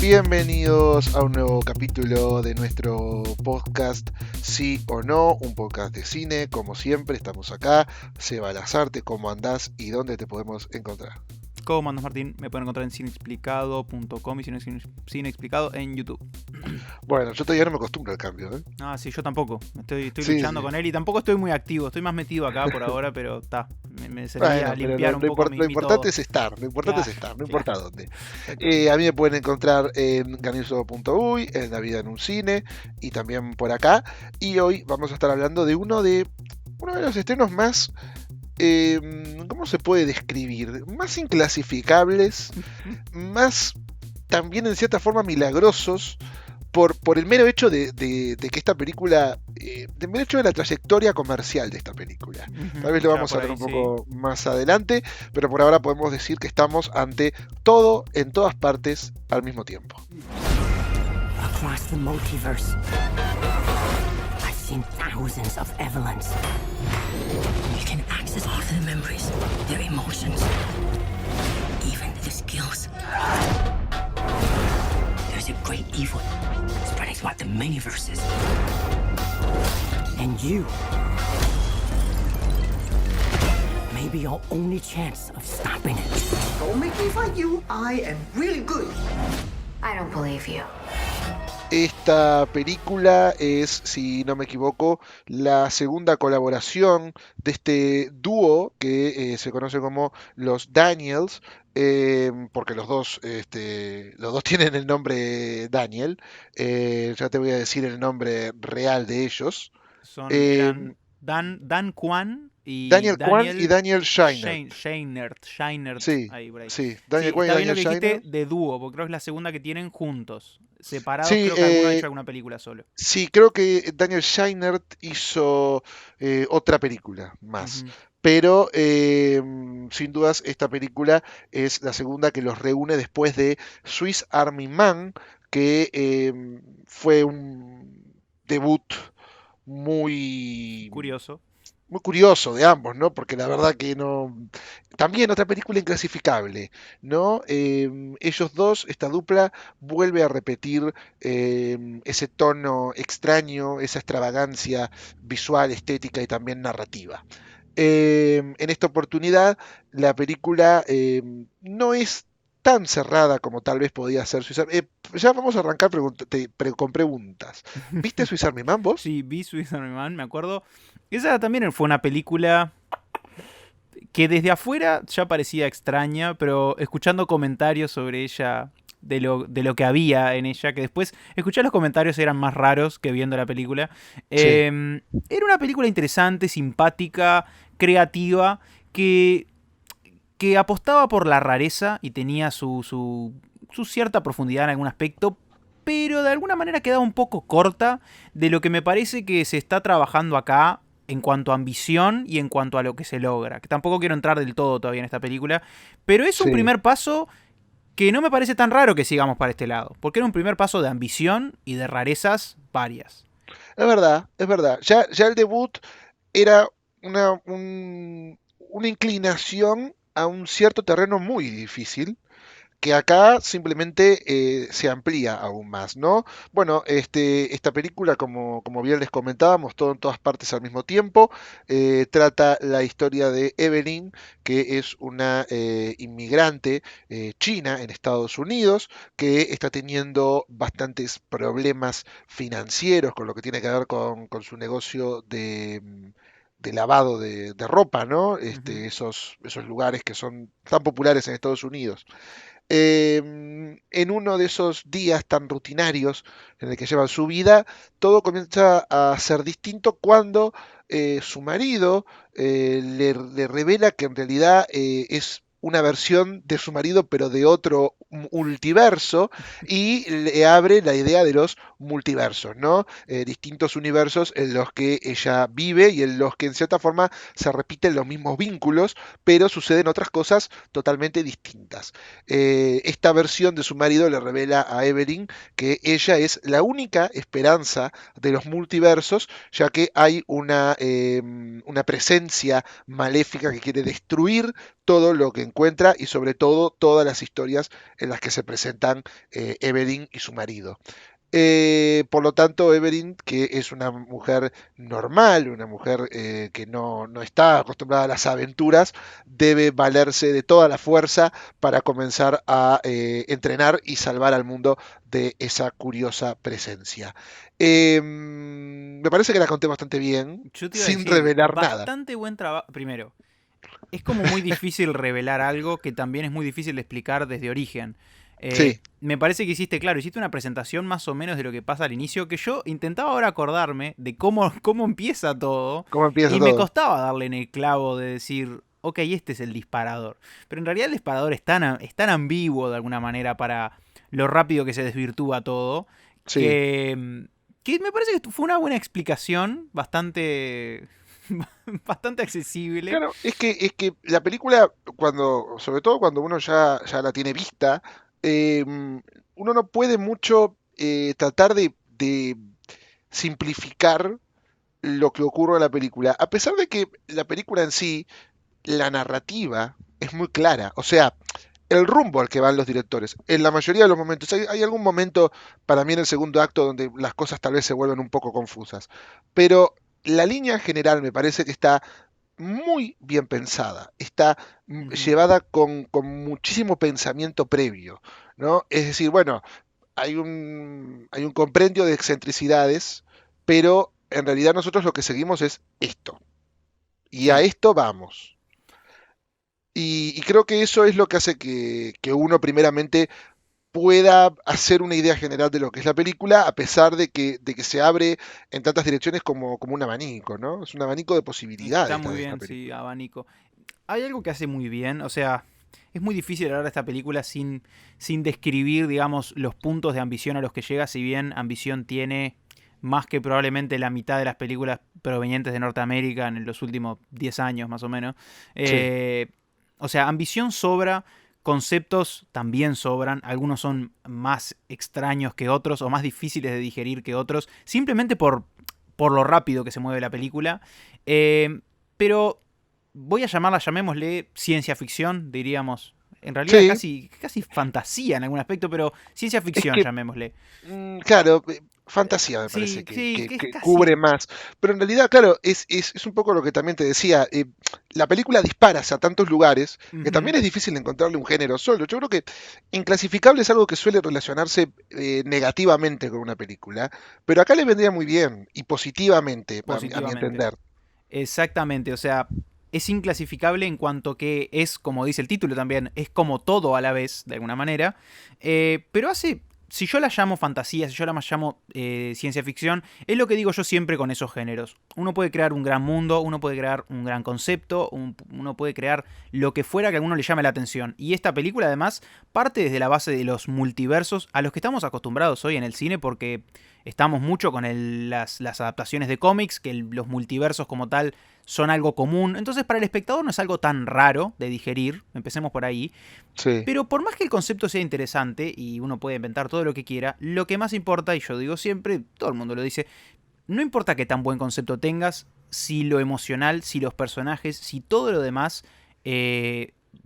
Bienvenidos a un nuevo capítulo de nuestro podcast Sí o No, un podcast de cine. Como siempre, estamos acá. Seba Lazarte, ¿cómo andás y dónde te podemos encontrar? ¿Cómo andas, Martín? Me pueden encontrar en cineexplicado.com y Cine Explicado en YouTube. Bueno, yo todavía no me acostumbro al cambio, ¿eh? Ah, sí, yo tampoco. Estoy Sí, luchando sí. con él y tampoco estoy muy activo. Estoy más metido acá por ahora, pero está. Me servía Bueno, pero limpiar un poco lo mi importante todo. es estar, lo importante es Claro, estar, no importa claro. dónde. Exactamente. A mí me pueden encontrar en ganizo.uy, en La Vida en un Cine y también por acá. Y hoy vamos a estar hablando de uno de los estrenos más, ¿cómo se puede describir? Más inclasificables, más también en cierta forma milagrosos por el mero hecho de que esta película, del mero hecho de la trayectoria comercial de esta película. Tal vez lo Ya vamos a por ver ahí, un sí. poco más adelante, pero por ahora podemos decir que estamos ante todo, en todas partes, al mismo tiempo. Across the multiverse, I've seen thousands of Evelyns. You can access all of their memories, their emotions, even their skills. There's a great evil spreading throughout the many verses. And you may be our only chance of stopping it. Don't make me fight you. I am really good. I don't believe you. Esta película es, si no me equivoco, la segunda colaboración de este dúo que se conoce como los Daniels, porque los dos tienen el nombre Daniel. Ya te voy a decir el nombre real de ellos. Eh, Eran Dan Kwan y Daniel Kwan y Daniel Daniel Scheinert. Scheinert, Sí, ahí por ahí. sí, Sí, Daniel Kwan y está bien lo Daniel que dijiste Scheinert. de dúo, porque creo que es la segunda que tienen juntos. Separados, Sí, creo que alguno ha hecho alguna película solo. sí, creo que Daniel Scheinert hizo otra película más. Ujú. Pero sin dudas esta película es la segunda que los reúne después de Swiss Army Man, que fue un debut muy, Curioso. muy curioso de ambos, ¿no? Porque la verdad que no. También otra película inclasificable, ¿no? Ellos dos, esta dupla, vuelve a repetir ese tono extraño, esa extravagancia visual, estética y también narrativa. En esta oportunidad, la película no es tan cerrada como tal vez podía ser Swiss Army. Ya vamos a arrancar con preguntas. ¿Viste Swiss Army Man vos? Sí, vi Swiss Army Man, me acuerdo. Esa también fue una película que desde afuera ya parecía extraña, pero escuchando comentarios sobre ella, de lo que había en ella, que después escuchar los comentarios eran más raros que viendo la película. Sí, Era una película interesante, simpática, creativa, que apostaba por la rareza y tenía su cierta profundidad en algún aspecto, pero de alguna manera quedaba un poco corta de lo que me parece que se está trabajando acá en cuanto a ambición y en cuanto a lo que se logra. Que tampoco quiero entrar del todo todavía en esta película, pero es un sí. primer paso que no me parece tan raro que sigamos para este lado, porque era un primer paso de ambición y de rarezas varias. Es verdad, es verdad. Ya el debut era una inclinación a un cierto terreno muy difícil, que acá simplemente se amplía aún más, ¿no? Bueno, esta película, como bien les comentábamos, todo en todas partes al mismo tiempo, trata la historia de Evelyn, que es una inmigrante china en Estados Unidos, que está teniendo bastantes problemas financieros con lo que tiene que ver con su negocio de lavado de ropa, ¿no? Ujú. Esos lugares que son tan populares en Estados Unidos. En uno de esos días tan rutinarios en el que llevan su vida, todo comienza a ser distinto cuando su marido le revela que en realidad es una versión de su marido, pero de otro multiverso, y le abre la idea de los multiversos, ¿no? Distintos universos en los que ella vive y en los que en cierta forma se repiten los mismos vínculos, pero suceden otras cosas totalmente distintas. Esta versión de su marido le revela a Evelyn que ella es la única esperanza de los multiversos, ya que hay una presencia maléfica que quiere destruir todo lo que encuentra y sobre todo todas las historias en las que se presentan Evelyn y su marido. Por lo tanto, Evelyn, que es una mujer normal, una mujer que no está acostumbrada a las aventuras, debe valerse de toda la fuerza para comenzar a entrenar y salvar al mundo de esa curiosa presencia. Me parece que la conté bastante bien, Yo te iba a sin decir, revelar nada. bastante buen trabajo. Primero, es como muy difícil revelar algo que también es muy difícil de explicar desde origen. Sí, Me parece que hiciste, claro, hiciste una presentación más o menos de lo que pasa al inicio, que yo intentaba ahora acordarme de cómo empieza todo, ¿cómo empieza y me todo? costaba darle en el clavo de decir, ok, este es el disparador. Pero en realidad el disparador es tan ambiguo de alguna manera para lo rápido que se desvirtúa todo, Sí. que me parece que fue una buena explicación, bastante, bastante accesible. Claro, es que la película, sobre todo cuando uno ya la tiene vista, uno no puede mucho tratar de simplificar lo que ocurre en la película, a pesar de que la película en sí, la narrativa es muy clara, o sea, el rumbo al que van los directores, en la mayoría de los momentos, hay algún momento para mí en el segundo acto donde las cosas tal vez se vuelven un poco confusas, pero la línea general me parece que está muy bien pensada, está Ujú. llevada con muchísimo pensamiento previo, ¿no? Es decir, bueno, hay un compendio de excentricidades, pero en realidad nosotros lo que seguimos es esto, y a Sí. esto vamos. Y creo que eso es lo que hace que uno primeramente pueda hacer una idea general de lo que es la película, a pesar de que se abre en tantas direcciones como un abanico, ¿no? Es un abanico de Está posibilidades muy esta bien, sí, película. abanico. Hay algo que hace muy bien, o sea, es muy difícil hablar de esta película sin describir, digamos, los puntos de ambición a los que llega, si bien ambición tiene más que probablemente la mitad de las películas provenientes de Norteamérica en los últimos 10 años, más o menos. Sí, Eh, o sea, ambición sobra, conceptos también sobran, algunos son más extraños que otros o más difíciles de digerir que otros, simplemente por lo rápido que se mueve la película. Pero voy a llamémosle ciencia ficción, diríamos. En realidad sí, casi fantasía en algún aspecto, pero ciencia es ficción, que llamémosle. Claro, fantasía me parece Sí, que, sí, que- que es que casi... cubre más. Pero en realidad, claro, es un poco lo que también te decía. La película dispara hacia tantos lugares que Ujú, también es difícil encontrarle un género solo. Yo creo que inclasificable es algo que suele relacionarse negativamente con una película, pero acá le vendría muy bien y positivamente, a mi positivamente. entender. Exactamente, o sea, es inclasificable en cuanto que es, como dice el título también, es como todo a la vez, de alguna manera, pero si yo la llamo fantasía, si yo la llamo ciencia ficción, es lo que digo yo siempre con esos géneros. Uno puede crear un gran mundo, uno puede crear un gran concepto, uno puede crear lo que fuera que a uno le llame la atención. Y esta película además parte desde la base de los multiversos a los que estamos acostumbrados hoy en el cine porque estamos mucho con las adaptaciones de cómics, que los multiversos como tal son algo común. Entonces para el espectador no es algo tan raro de digerir, empecemos por ahí. Sí, Pero por más que el concepto sea interesante y uno puede inventar todo lo que quiera, lo que más importa, y yo digo siempre, todo el mundo lo dice, no importa qué tan buen concepto tengas, si lo emocional, si los personajes, si todo lo demás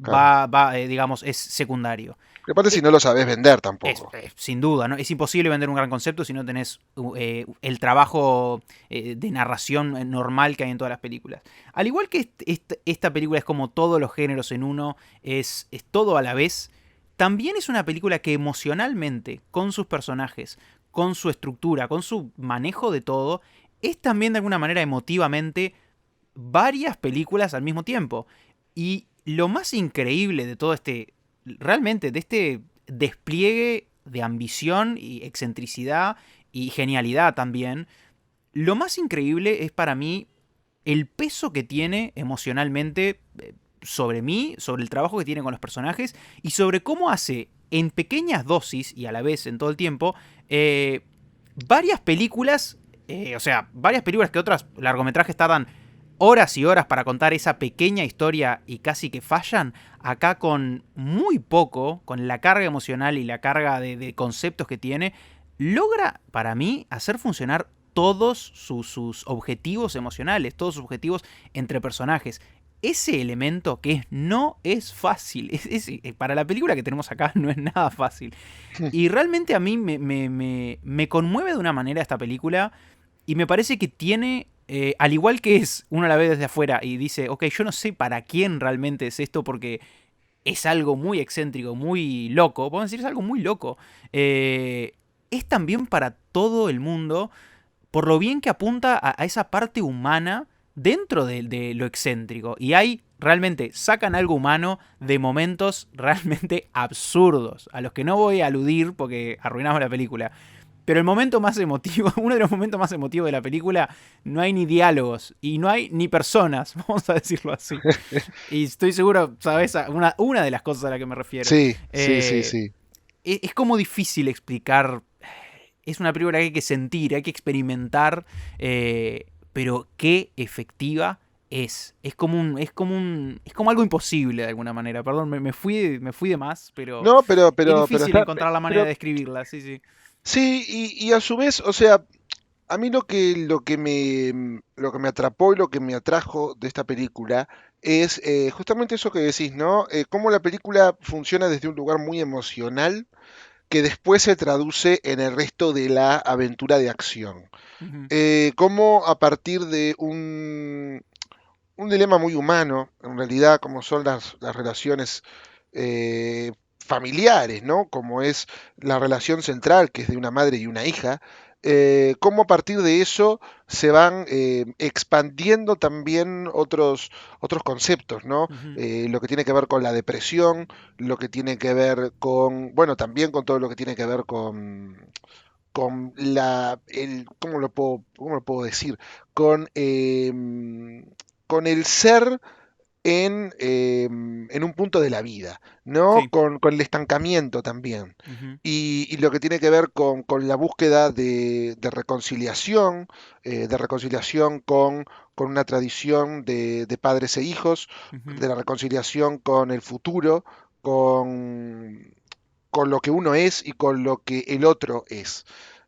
claro. digamos, es secundario. Y aparte si Eh, no lo sabes vender tampoco. sin duda, ¿no? Es imposible vender un gran concepto si no tenés el trabajo de narración normal que hay en todas las películas. Al igual que esta película es como todos los géneros en uno, es todo a la vez, también es una película que emocionalmente, con sus personajes, con su estructura, con su manejo de todo, es también de alguna manera emotivamente varias películas al mismo tiempo. Y lo más increíble de todo realmente, de este despliegue de ambición y excentricidad y genialidad también, lo más increíble es para mí el peso que tiene emocionalmente sobre mí, sobre el trabajo que tiene con los personajes y sobre cómo hace en pequeñas dosis y a la vez en todo el tiempo varias películas, o sea, varias películas que otras largometrajes tardan horas y horas para contar esa pequeña historia y casi que fallan, acá con muy poco, con la carga emocional y la carga de conceptos que tiene, logra para mí hacer funcionar todos sus objetivos emocionales, todos sus objetivos entre personajes. ese elemento que no es fácil. Para la película que tenemos acá no es nada fácil. Y realmente a mí me conmueve de una manera esta película. Y me parece que tiene, al igual que uno la ve desde afuera y dice, ok, yo no sé para quién realmente es esto porque es algo muy excéntrico, muy loco. Podemos decir, es algo muy loco. Es también para todo el mundo, por lo bien que apunta a esa parte humana dentro de lo excéntrico. Y hay, realmente, sacan algo humano de momentos realmente absurdos, a los que no voy a aludir porque arruinamos la película. Pero el momento más emotivo, uno de los momentos más emotivos de la película, no hay ni diálogos y no hay ni personas, vamos a decirlo así. Y estoy seguro, ¿sabes? Una de las cosas a las que me refiero. Sí, sí. Es como difícil explicar. Es una película que hay que sentir, hay que experimentar, pero qué efectiva es. Es como algo imposible de alguna manera. Perdón, me fui de más, pero No, es difícil está, encontrar la manera de describirla, sí, sí. sí, y a su vez, o sea, a mí lo que me atrapó y lo que me atrajo de esta película es justamente eso que decís, ¿no? Cómo la película funciona desde un lugar muy emocional que después se traduce en el resto de la aventura de acción. Ujú. Cómo a partir de un dilema muy humano, en realidad, como son las relaciones familiares, ¿no? Como es la relación central, que es de una madre y una hija, cómo a partir de eso se van expandiendo también otros conceptos, ¿no? Ujú. Lo que tiene que ver con la depresión, lo que tiene que ver con, bueno, también con todo lo que tiene que ver con ¿cómo lo puedo decir? Con, con el ser en un punto de la vida, ¿no? Sí. Con el estancamiento también. Ujú. Y lo que tiene que ver con la búsqueda de reconciliación con una tradición de padres e hijos, Ujú. de la reconciliación con el futuro, con, con lo que uno es y con lo que el otro es.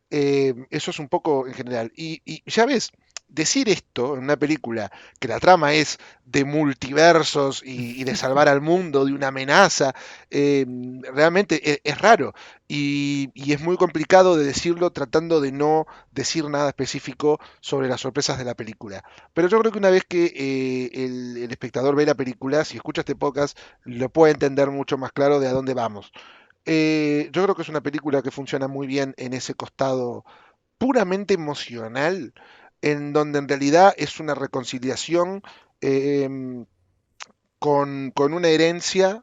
Eso es un poco en general. Y ya ves, decir esto en una película que la trama es de multiversos y de salvar al mundo de una amenaza, realmente es raro y es muy complicado de decirlo tratando de no decir nada específico sobre las sorpresas de la película. Pero yo creo que una vez que el espectador ve la película, si escucha este podcast, lo puede entender mucho más claro de a dónde vamos. Yo creo que es una película que funciona muy bien en ese costado puramente emocional, en donde en realidad es una reconciliación em, con una herencia,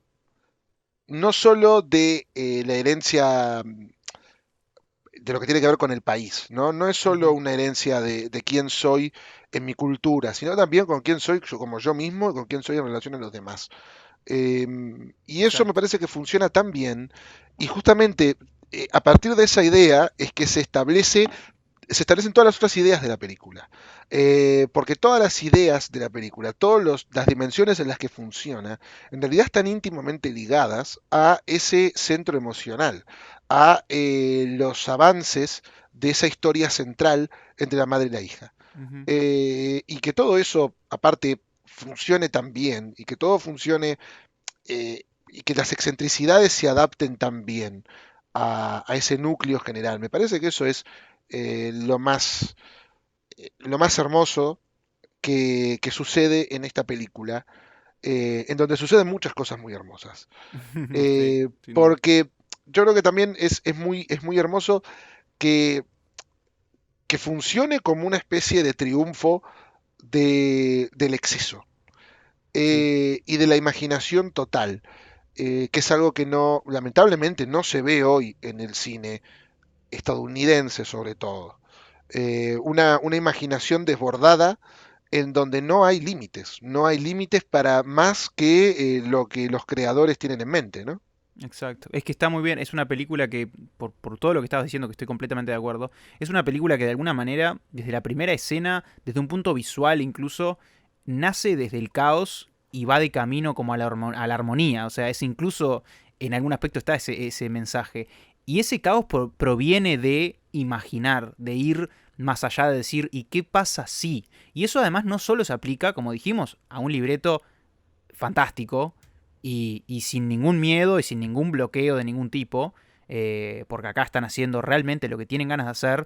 no solo de la herencia de lo que tiene que ver con el país, ¿no? No es solo Ujú. una herencia de quién soy en mi cultura, sino también con quién soy yo, como yo mismo y con quién soy en relación a los demás. Y eso me Exacto. parece que funciona tan bien. Y justamente a partir de esa idea es que se establecen todas las otras ideas de la película. Porque todas las ideas de la película, todas las dimensiones en las que funciona, en realidad están íntimamente ligadas a ese centro emocional, a los avances de esa historia central entre la madre y la hija. Ujú. Y que todo eso, aparte, funcione tan bien y que todo funcione y que las excentricidades se adapten también a ese núcleo general. Me parece que eso es eh, lo más, lo más hermoso que sucede en esta película, en donde suceden muchas cosas muy hermosas. Sí, sin duda. Porque yo creo que también es muy hermoso que, que funcione como una especie de triunfo del exceso Sí. y de la imaginación total. Que es algo que no, lamentablemente, no se ve hoy en el cine estadounidense sobre todo. Una imaginación desbordada en donde no hay límites para más que lo que los creadores tienen en mente, ¿no? Exacto. Es que está muy bien. Es una película que, por todo lo que estabas diciendo, que estoy completamente de acuerdo, es una película que de alguna manera, desde la primera escena, desde un punto visual incluso, nace desde el caos y va de camino como a la armonía. O sea, es incluso, en algún aspecto está ese mensaje. Y ese caos proviene de imaginar, de ir más allá de decir, ¿y qué pasa si? Y eso además no solo se aplica, como dijimos, a un libreto fantástico y sin ningún miedo y sin ningún bloqueo de ningún tipo, porque acá están haciendo realmente lo que tienen ganas de hacer,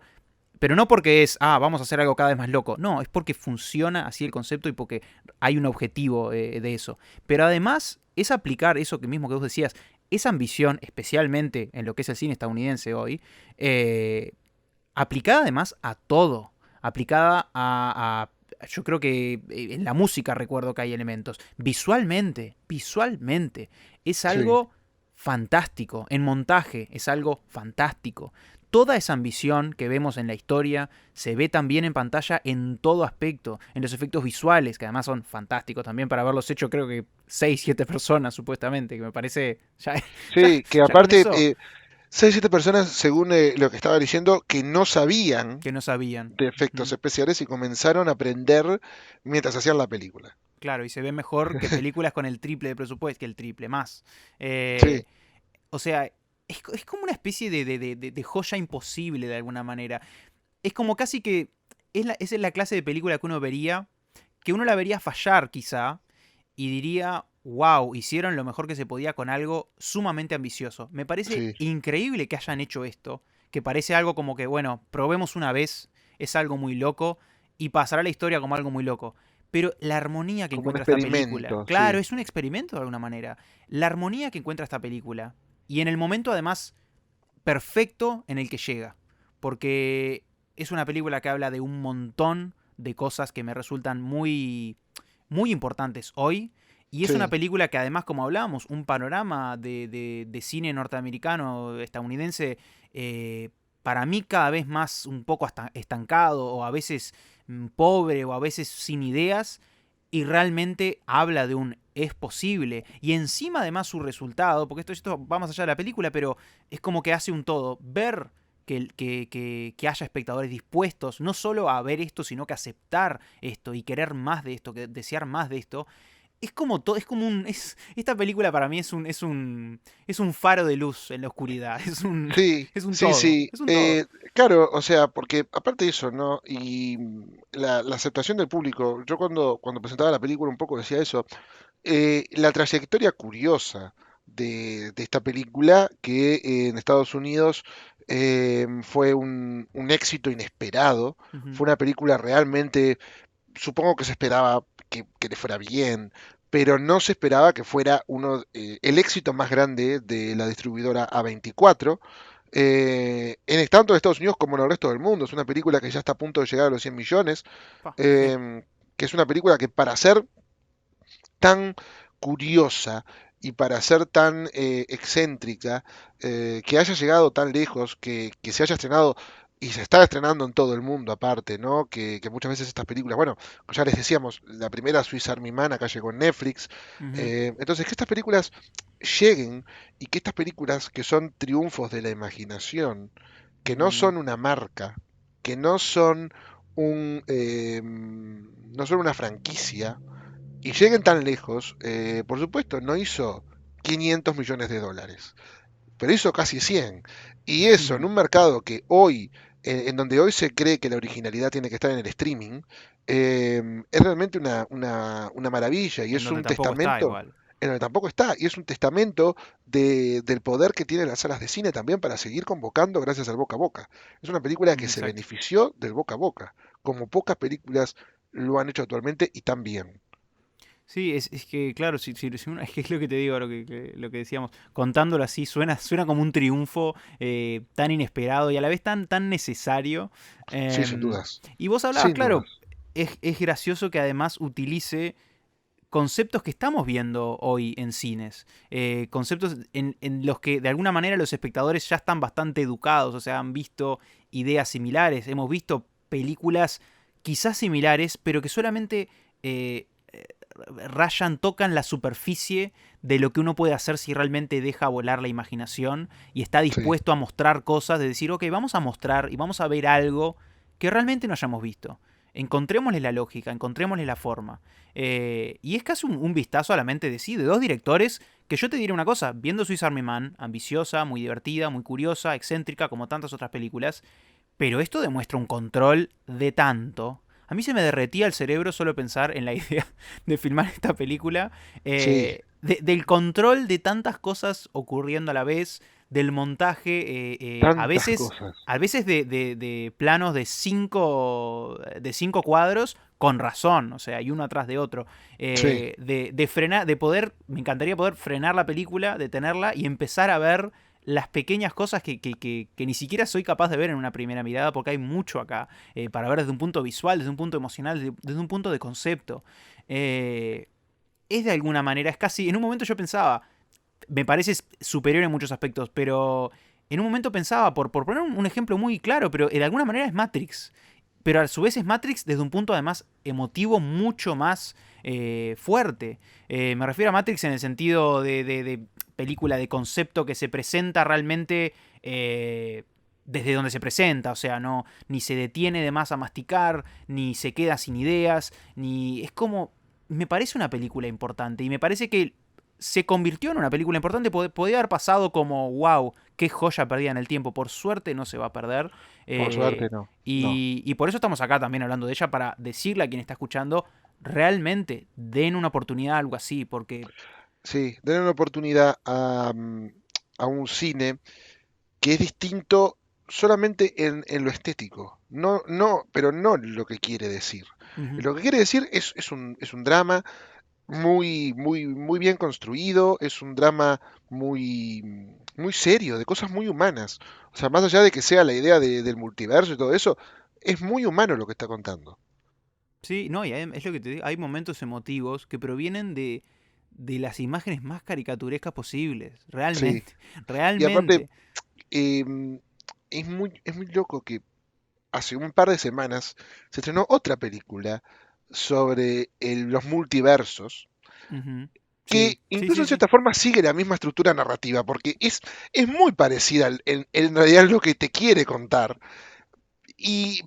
pero no porque vamos a hacer algo cada vez más loco, no, es porque funciona así el concepto y porque hay un objetivo de eso. Pero además es aplicar eso que mismo que vos decías, esa ambición, especialmente en lo que es el cine estadounidense hoy, aplicada además a todo, aplicada yo creo que en la música recuerdo que hay elementos. Visualmente, es Sí. algo fantástico. En montaje es algo fantástico. Toda esa ambición que vemos en la historia se ve también en pantalla en todo aspecto. En los efectos visuales, que además son fantásticos también para haberlos hecho creo que 6 7 personas supuestamente, que me parece Sí, que ya con aparte, eso 6 7 personas, según lo que estaba diciendo, que no sabían que no sabían. de efectos Ujú. especiales y comenzaron a aprender mientras hacían la película. Claro, y se ve mejor que películas con el triple de presupuesto, que el triple más. Sí, Eh, o sea, es como una especie de joya imposible de alguna manera. Es como casi que esa es la clase de película que uno vería, que uno la vería fallar quizá, y diría, wow, hicieron lo mejor que se podía con algo sumamente ambicioso. Me parece sí, increíble que hayan hecho esto, que parece algo como que, bueno, probemos una vez, es algo muy loco, y pasará la historia como algo muy loco. Pero la armonía que como un encuentra esta película, experimento, claro, sí, es un experimento de alguna manera. La armonía que encuentra esta película, y en el momento además perfecto en el que llega. Porque es una película que habla de un montón de cosas que me resultan muy importantes hoy. Y es una sí, película que además, como hablábamos, un panorama de cine norteamericano, estadounidense, para mí cada vez más un poco estancado o a veces pobre o a veces sin ideas. Y realmente habla de un es posible. Y encima además su resultado, porque esto va más allá de la película, pero es como que hace un todo. Ver que haya espectadores dispuestos no solo a ver esto, sino que aceptar esto y querer más de esto, que desear más de esto. Es como todo, es como un. Esta película para mí es un faro de luz en la oscuridad. sí, Es un sí, todo. sí. Es un todo. Claro, o sea, porque aparte de eso, ¿no? Y la aceptación del público, yo cuando presentaba la película un poco decía eso, la trayectoria curiosa de esta película, que en Estados Unidos fue un éxito inesperado, Ujú. fue una película realmente, supongo que se esperaba que le fuera bien, pero no se esperaba que fuera el éxito más grande de la distribuidora A24, tanto en Estados Unidos como en el resto del mundo. Es una película que ya está a punto de llegar a los 100 millones, Sí. que es una película que para ser tan curiosa y para ser tan excéntrica, que haya llegado tan lejos, que se haya estrenado y se está estrenando en todo el mundo aparte, ¿no? Que muchas veces estas películas, bueno, ya les decíamos, la primera Swiss Army Man acá llegó en Netflix, Ujú. entonces que estas películas lleguen y que estas películas que son triunfos de la imaginación, que no Mm, son una marca, que no son no son una franquicia, y lleguen tan lejos, por supuesto, no hizo 500 millones de dólares, pero hizo casi 100. Y eso en un mercado que hoy, en donde hoy se cree que la originalidad tiene que estar en el streaming, es realmente una maravilla y en es donde un tampoco está testamento igual. en donde tampoco está, y es un testamento del poder que tienen las salas de cine también para seguir convocando gracias al boca a boca. Es una película que se Exacto. benefició del boca a boca, como pocas películas lo han hecho actualmente y tan bien. Sí, es que, claro, es que es lo que te digo, lo que decíamos, contándolo así, suena como un triunfo tan inesperado y a la vez tan necesario. Sí, sin Em, dudas. y vos hablabas, Sin claro, dudas. es gracioso que además utilice conceptos que estamos viendo hoy en cines, conceptos en los que de alguna manera los espectadores ya están bastante educados, o sea, han visto ideas similares, hemos visto películas quizás similares, pero que solamente tocan la superficie de lo que uno puede hacer si realmente deja volar la imaginación y está Sí. dispuesto a mostrar cosas, de decir, ok, vamos a mostrar y vamos a ver algo que realmente no hayamos visto. Encontrémosle la lógica, encontrémosle la forma. Y es casi un vistazo a la mente de sí, de dos directores que yo te diré una cosa, viendo Swiss Army Man, ambiciosa, muy divertida, muy curiosa, excéntrica, como tantas otras películas, pero esto demuestra un control de tanto. A mí se me derretía el cerebro solo pensar en la idea de filmar esta película. Sí, Del control de tantas cosas ocurriendo a la vez, del montaje, tantas cosas. a veces de planos de cinco cuadros, con razón, o sea, y uno atrás de otro. Sí, De frenar, de poder, me encantaría poder frenar la película, detenerla y empezar a ver las pequeñas cosas que ni siquiera soy capaz de ver en una primera mirada, porque hay mucho acá para ver desde un punto visual, desde un punto emocional, desde un punto de concepto. Eh, es de alguna manera, es casi, en un momento yo pensaba, me parece superior en muchos aspectos, pero en un momento pensaba, por poner un ejemplo muy claro, pero de alguna manera es Matrix. Pero a su vez es Matrix desde un punto además emotivo mucho más fuerte. Me refiero a Matrix en el sentido de película de concepto que se presenta realmente desde donde se presenta. O sea, no ni se detiene de más a masticar, ni se queda sin ideas, ni es como... Me parece una película importante y me parece que se convirtió en una película importante. Podía haber pasado como, wow, qué joya perdida en el tiempo. Por suerte no se va a perder. por suerte Eh, no. No. y por eso estamos acá también hablando de ella, para decirle a quien está escuchando, realmente den una oportunidad a algo así, porque... Sí, darle una oportunidad a un cine que es distinto solamente en lo estético. No, no, pero no lo que quiere decir. Ujú. Lo que quiere decir es un drama muy bien construido, es un drama muy serio, de cosas muy humanas. O sea, más allá de que sea la idea del multiverso y todo eso, es muy humano lo que está contando. Sí, no, y es lo que te digo, hay momentos emotivos que provienen de las imágenes más caricaturescas posibles, Sí. realmente, Y aparte, realmente. em, es muy loco que hace un par de semanas se estrenó otra película sobre los multiversos, Ujú. Sí, que sí, incluso sí, en sí. cierta forma sigue la misma estructura narrativa, porque es muy parecida en realidad lo que te quiere contar, y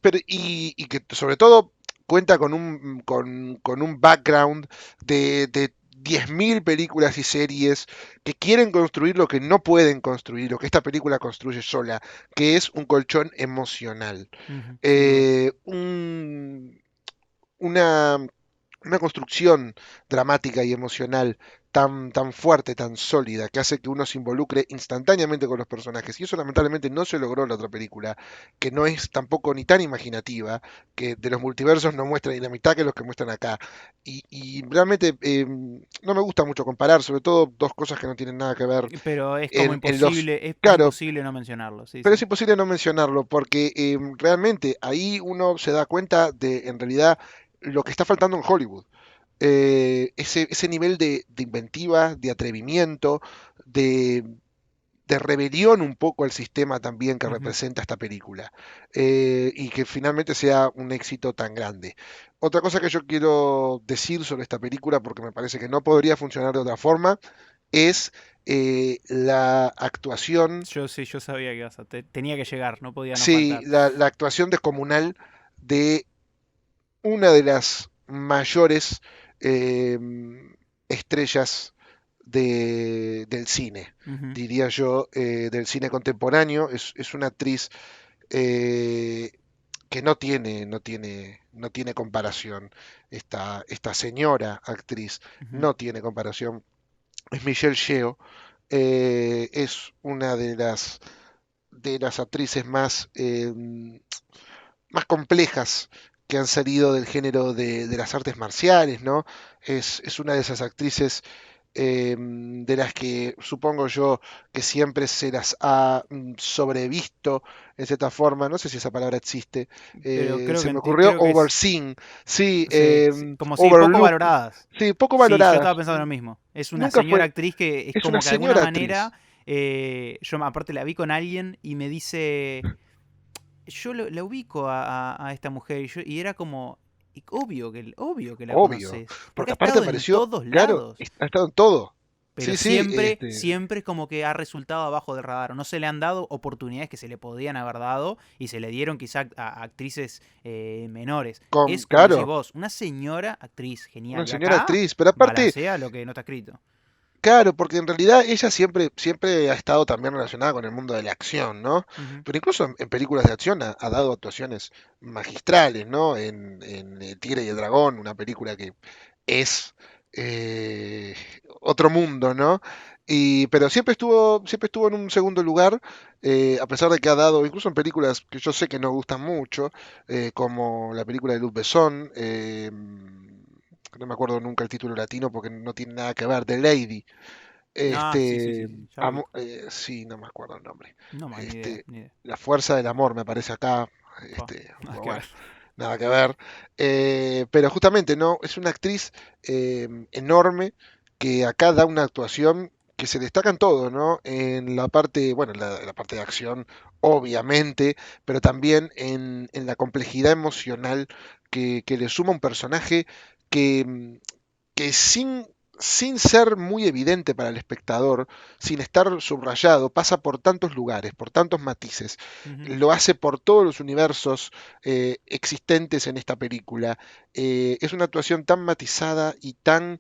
que sobre todo cuenta con un background de 10.000 películas y series que quieren construir lo que no pueden construir, lo que esta película construye sola, que es un colchón emocional. Ujú, sin duda. Eh, un- una, una construcción dramática y emocional tan fuerte, tan sólida, que hace que uno se involucre instantáneamente con los personajes. Y eso lamentablemente no se logró en la otra película, que no es tampoco ni tan imaginativa, que de los multiversos no muestra ni la mitad que los que muestran acá. Y realmente no me gusta mucho comparar, sobre todo dos cosas que no tienen nada que ver Pero es como en los... imposible, es Claro, imposible no mencionarlo, sí, pero sí. es imposible no mencionarlo, porque realmente ahí uno se da cuenta de, en realidad, lo que está faltando en Hollywood. Ese nivel de inventiva, de atrevimiento, de, de rebelión un poco al sistema también que Ujú. representa esta película. Y que finalmente sea un éxito tan grande. Otra cosa que yo quiero decir sobre esta película, porque me parece que no podría funcionar de otra forma, es la actuación. Yo sí, yo sabía que tenía que llegar, no podía no Sí, faltar. la actuación descomunal de una de las mayores eh, estrellas del cine, Ujú. diría yo, del cine contemporáneo. Es una actriz eh, que no tiene comparación. Esta señora actriz Ujú. no tiene comparación. Es Michelle Yeoh. Es una de las actrices más complejas que han salido del género de las artes marciales, ¿no? Es una de esas actrices de las que supongo yo que siempre se las ha sobrevisto en cierta forma, no sé si esa palabra existe, Pero se me ocurrió creo que es, overseen, sí, sí, sí, como si poco overlook, valoradas. sí, poco Sí, yo valoradas. estaba pensando lo mismo. Es una Nunca señora fue, actriz que es es una como que de alguna señora manera, actriz. yo aparte la vi con alguien y me dice, yo la ubico a esta mujer y era como, obvio que la Obvio, conoces, porque porque ha aparte estado en apareció, todos claro, lados. ha estado en todo. Pero Sí, sí, siempre es como que ha resultado abajo del radar. O no se le han dado oportunidades que se le podían haber dado y se le dieron quizá a actrices menores. Es como decís claro, vos, una señora actriz, una genial. Y señora acá actriz, pero aparte, balancea lo que no está escrito. Claro, porque en realidad ella siempre ha estado también relacionada con el mundo de la acción, ¿no? Ujú. Pero incluso en películas de acción ha dado actuaciones magistrales, ¿no? En El Tigre y el Dragón, una película que es eh, otro mundo, ¿no? Pero siempre estuvo en un segundo lugar, a pesar de que ha dado, incluso en películas que yo sé que no gustan mucho, como la película de Luc Besson, no me acuerdo nunca el título latino porque no tiene nada que ver, The Lady. Ah, sí, sí, sí, sí, ya lo ubico. Sí, no me acuerdo el nombre. No, man, ni idea, Este, ni idea. La fuerza del amor me aparece acá. Pa, nada Pero que ver. bueno, nada que ver. Pero justamente, ¿no? Es una actriz enorme que acá da una actuación que se destaca en todo, ¿no? En la parte, bueno, en la parte de acción, obviamente, pero también en la complejidad emocional que le suma un personaje que, que sin ser muy evidente para el espectador, sin estar subrayado, pasa por tantos lugares, por tantos matices, Ujú. lo hace por todos los universos existentes en esta película. Es una actuación tan matizada y tan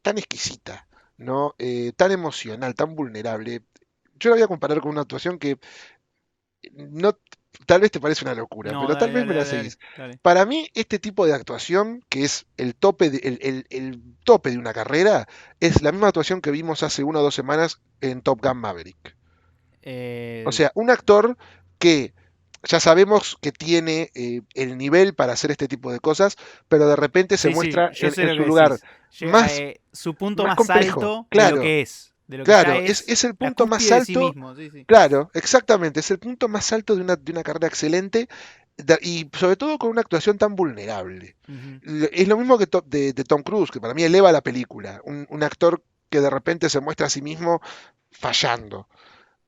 exquisita, ¿no? Tan emocional, tan vulnerable. Yo la voy a comparar con una actuación que no, tal vez te parece una locura, No, pero tal dale, vez dale, me la dale, dale, seguís. dale. Para mí, este tipo de actuación, que es el tope el tope de una carrera, es la misma actuación que vimos hace 1 o 2 semanas en Top Gun Maverick. O Eh, sea, un actor que ya sabemos que tiene el nivel para hacer este tipo de cosas, pero de repente se sí, sí, muestra yo en, sé en lo que su lugar decís. más, Su punto más más complejo. alto Claro, de lo que ya claro, es, es es el la punto más cúspide de sí alto. mismo, sí, sí. Claro, exactamente, es el punto más alto de una carrera excelente y sobre todo con una actuación tan vulnerable. Ujú. Es lo mismo que de Tom Cruise, que para mí eleva la película, un actor que de repente se muestra a sí mismo fallando.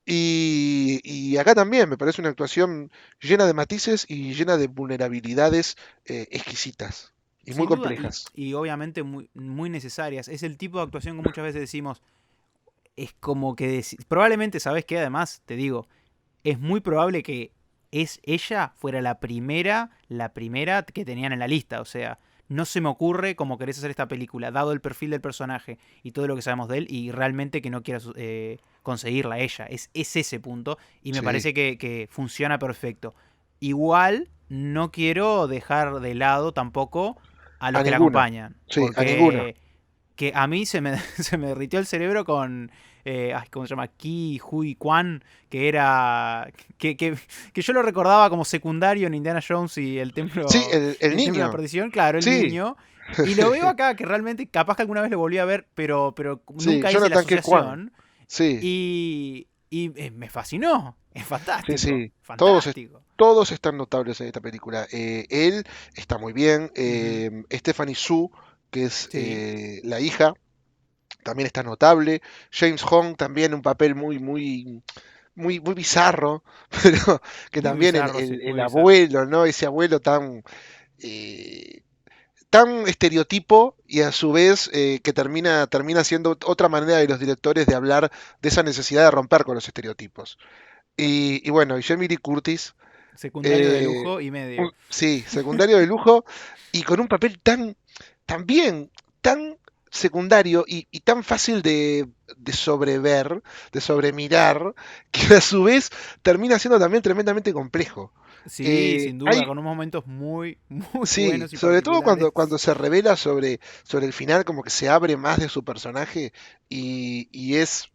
Y acá también me parece una actuación llena de matices y llena de vulnerabilidades exquisitas y muy Sin duda, complejas. y obviamente muy, muy necesarias. Es el tipo de actuación que muchas veces decimos, es como que probablemente, ¿sabes qué? Además, te digo, es muy probable que ella fuera la primera que tenían en la lista. O sea, no se me ocurre cómo querés hacer esta película, dado el perfil del personaje y todo lo que sabemos de él, y realmente que no quieras conseguirla ella. Es ese punto, y me Sí, parece que funciona perfecto. Igual, no quiero dejar de lado tampoco a los a que la ninguno. acompañan, Sí, a ninguno. porque que a mí se me derritió el cerebro con, ¿cómo se llama? Ki Hui Kwan, que era, que yo lo recordaba como secundario en Indiana Jones Sí, el y el templo de la niño. perdición, claro, el Sí, niño, y lo veo acá, que realmente, capaz que alguna vez lo volví a ver, pero sí, nunca hice la Jonathan K. Kwan. asociación, Sí, y me fascinó, es sí, fantástico, sí. fantástico. Todos están notables en esta película. Él está muy bien. Ujú. Stephanie Su, que es Sí, la hija, también está notable. James Hong también un papel muy bizarro, pero que muy también bizarro, sí, el muy bizarro. abuelo, ¿no? Ese abuelo eh, tan estereotipo y a su vez que termina siendo otra manera de los directores de hablar de esa necesidad de romper con los estereotipos. Y bueno, y Jamie Lee Curtis, Secundario de eh, lujo y medio. sí, secundario de lujo y con un papel también tan secundario y tan fácil de sobrever, de sobremirar, que a su vez termina siendo también tremendamente complejo. Sí, sin duda, Hay con unos momentos muy, muy Sí, buenos y sobre todo cuando particulares. se revela sobre el final, como que se abre más de su personaje y es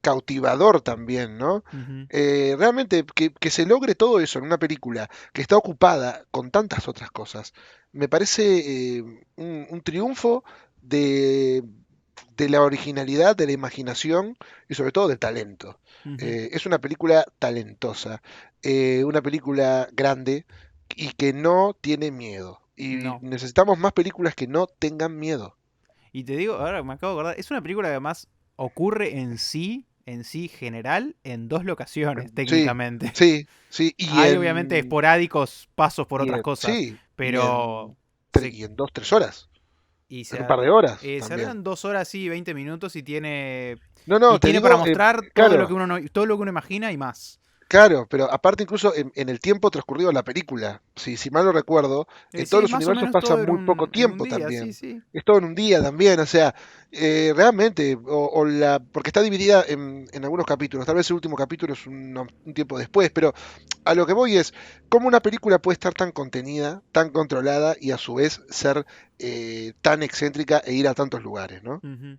cautivador también, ¿no? Ujú. Realmente que se logre todo eso en una película que está ocupada con tantas otras cosas, me parece un triunfo de, de la originalidad, de la imaginación y sobre todo del talento. Ujú. Es una película talentosa, una película grande y que no tiene miedo. Y No. necesitamos más películas que no tengan miedo. Y te digo, ahora me acabo de acordar, es una película que además ocurre en sí general, en dos locaciones, Sí, técnicamente. sí, sí. Hay obviamente esporádicos pasos por otras cosas, Sí, pero y se, en 2, 3 horas, y en un par de se, horas se también. arreglan 2 horas y 20 minutos No, no, y te tiene para digo, mostrar todo lo que claro, uno no- todo lo que uno imagina y más. Claro, pero aparte incluso en el tiempo transcurrido de la película, si mal no recuerdo, en todos Sí, los más o universos menos todo pasa muy poco en un tiempo día, también. sí, sí. Es todo en un día también, o sea, realmente, porque está dividida en algunos capítulos, tal vez el último capítulo es un tiempo después, pero a lo que voy es, ¿cómo una película puede estar tan contenida, tan controlada y a su vez ser tan excéntrica e ir a tantos lugares, ¿no? Ujú.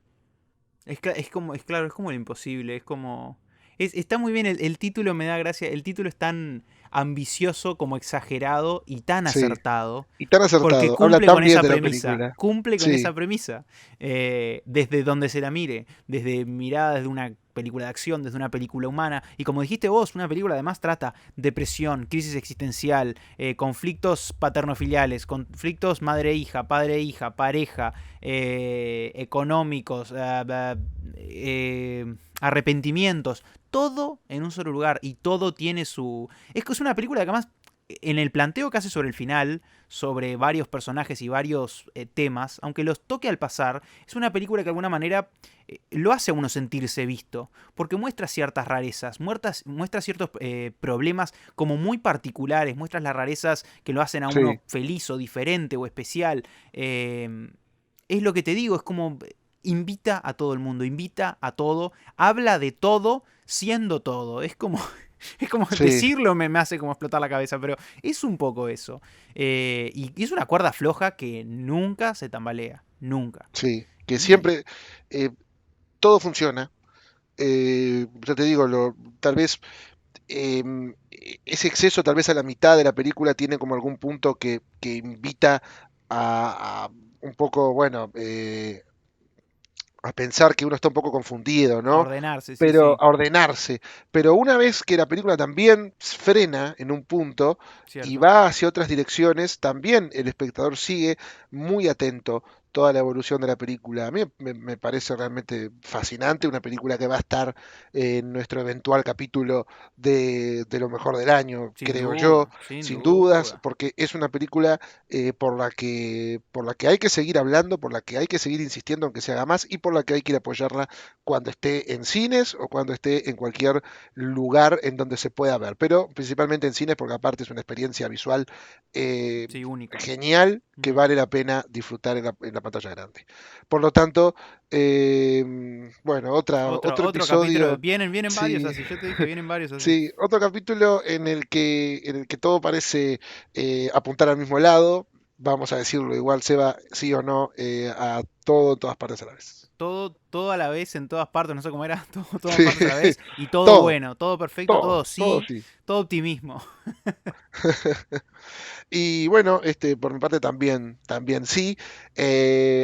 Claro, es como lo imposible, es como... está muy bien, el título me da gracia, el título es tan ambicioso como exagerado y tan Sí, acertado, y tan porque acertado, habla cumple tan con bien esa de la premisa, película. cumple con Sí, esa premisa, desde donde se la mire, desde miradas de una película de acción, desde una película humana, y como dijiste vos, una película además trata depresión, crisis existencial, conflictos paternofiliales, conflictos madre-hija, padre-hija, pareja, económicos, arrepentimientos, todo en un solo lugar y todo tiene su... Es que es una película que además en el planteo que hace sobre el final, sobre varios personajes y varios temas, aunque los toque al pasar, es una película que de alguna manera lo hace a uno sentirse visto, porque muestra ciertas rarezas, muestra ciertos problemas como muy particulares, muestra las rarezas que lo hacen a uno sí, feliz o diferente o especial. Es lo que te digo, es como invita a todo el mundo, invita a todo, habla de todo siendo todo. Es como, es como sí, decirlo me hace como explotar la cabeza, pero es un poco eso. Y es una cuerda floja que nunca se tambalea, nunca. sí, que Y- siempre todo funciona. Ya te digo, tal vez ese exceso, tal vez a la mitad de la película, tiene como algún punto que invita a un poco, bueno, a pensar que uno está un poco confundido, a ¿no? ordenarse, sí, Pero sí, a ordenarse. Pero una vez que la película también frena en un punto y cierto. va hacia otras direcciones, también el espectador sigue muy atento toda la evolución de la película. A mí me parece realmente fascinante, una película que va a estar en nuestro eventual capítulo de lo mejor del año, creo yo, Sin sin dudas, duda. porque es una película por la que hay que seguir hablando, por la que hay que seguir insistiendo en que se haga más y por la que hay que ir a apoyarla cuando esté en cines o cuando esté en cualquier lugar en donde se pueda ver, pero principalmente en cines porque aparte es una experiencia visual eh, Sí, única. genial que Ujú. vale la pena disfrutar en la pantalla grande. Por lo tanto, bueno, otro Otro capítulo. episodio, Vienen varios sí, así. Yo te dije, vienen varios así. sí, otro capítulo en el que todo parece apuntar al mismo lado. Vamos a decirlo igual, Seba, sí o no, a todo en todas partes a la vez. Todo a la vez, en todas partes, no sé cómo era, todo, todas Sí, partes a la vez, y todo todo, bueno, todo perfecto, todo todo sí, sí. todo optimismo. Y bueno, por mi parte también sí.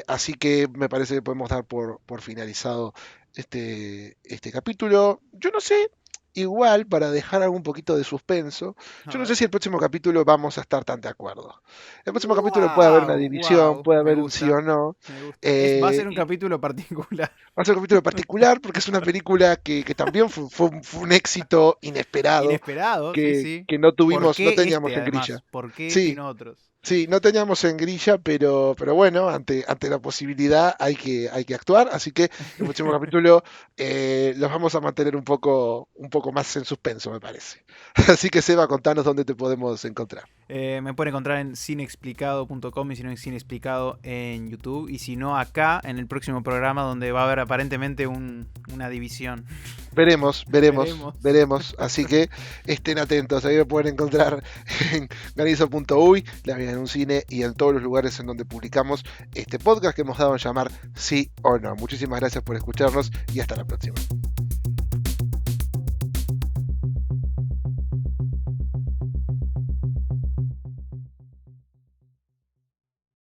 Así que me parece que podemos dar por finalizado este capítulo. Yo no sé, igual, para dejar algún poquito de suspenso, A yo no sé ver. si el próximo capítulo vamos a estar tan de acuerdo. El próximo capítulo puede haber una Wow, división, puede me haber un sí gusta, o no. me gusta. Va a ser un Y capítulo particular. va a ser un capítulo particular porque es una película que también fue un éxito inesperado Inesperado, sí, que, sí. que no ¿Por tuvimos, no qué teníamos este, en grilla. además? ¿Por qué este y Sí, no otros? sí, no teníamos en grilla, pero bueno, ante la posibilidad hay que actuar, así que el próximo capítulo los vamos a mantener un poco más en suspenso, me parece. Así que Seba, contanos dónde te podemos encontrar. Me pueden encontrar en cineexplicado.com y si no en Cineexplicado en YouTube. Y si no, acá en el próximo programa donde va a haber aparentemente una división. Veremos, veremos, Veremos. veremos. Así que estén atentos. Ahí me pueden encontrar en ganizo.uy, la vida en un cine y en todos los lugares en donde publicamos este podcast que hemos dado en llamar Sí o No. Muchísimas gracias por escucharnos y hasta la próxima.